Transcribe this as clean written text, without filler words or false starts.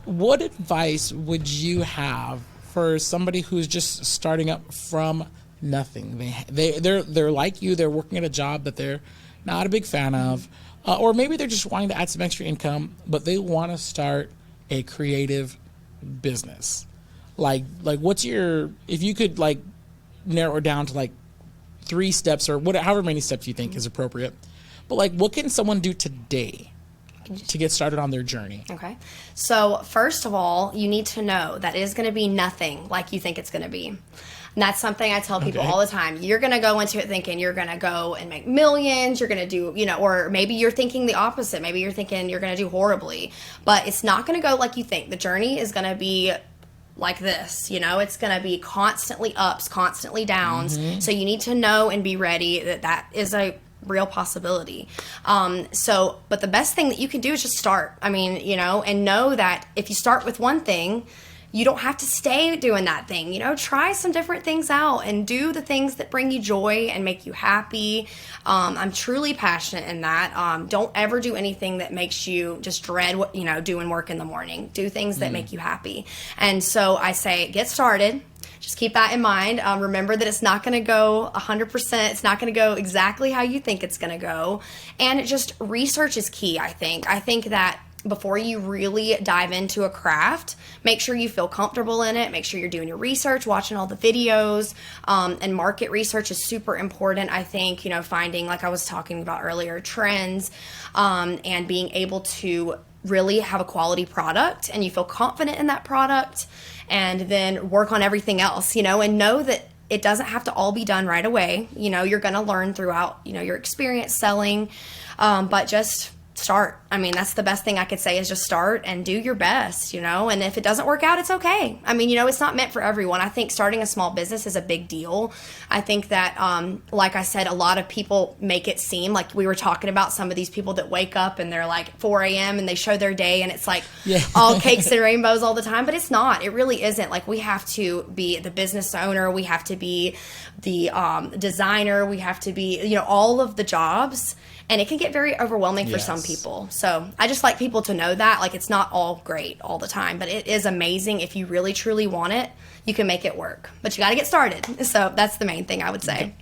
What advice would you have for somebody who's just starting up from nothing? They're like you. They're working at a job that they're not a big fan of, or maybe they're just wanting to add some extra income, but they want to start a creative business. Like what's your, if you could like narrow it down to like 3 steps or whatever, however many steps you think is appropriate, but like what can someone do today to get started on their journey? Okay. So first of all, you need to know that it is going to be nothing like you think it's going to be. And that's something I tell people all the time. You're going to go into it thinking you're going to go and make millions. You're going to do, or maybe you're thinking the opposite. Maybe you're thinking you're going to do horribly. But it's not going to go like you think. The journey is going to be like this, it's going to be constantly ups, constantly downs. Mm-hmm. So you need to know and be ready that is a real possibility. But the best thing that you can do is just start. And know that if you start with one thing, you don't have to stay doing that thing. Try some different things out and do the things that bring you joy and make you happy. I'm truly passionate in that. Don't ever do anything that makes you just dread what, doing work in the morning. Do things that make you happy. And so I say, get started. Just keep that in mind. Remember that it's not going to go 100%. It's not going to go exactly how you think it's going to go. And just research is key, I think. I think that before you really dive into a craft, make sure you feel comfortable in it. Make sure you're doing your research, watching all the videos, and market research is super important. I think, finding, like I was talking about earlier, trends, and being able to really have a quality product and you feel confident in that product, and then work on everything else, and know that it doesn't have to all be done right away. You're going to learn throughout, your experience selling, but just start. That's the best thing I could say is just start and do your best, and if it doesn't work out, it's okay. It's not meant for everyone. I think starting a small business is a big deal. I think that, like I said, a lot of people make it seem like we were talking about some of these people that wake up and they're like 4 a.m. and they show their day and it's like all cakes and rainbows all the time, but it's not. It really isn't. Like, we have to be the business owner. We have to be the designer. We have to be, all of the jobs. And it can get very overwhelming for some people. So I just like people to know that. Like, it's not all great all the time, but it is amazing. If you really, truly want it, you can make it work. But you got to get started. So that's the main thing I would say.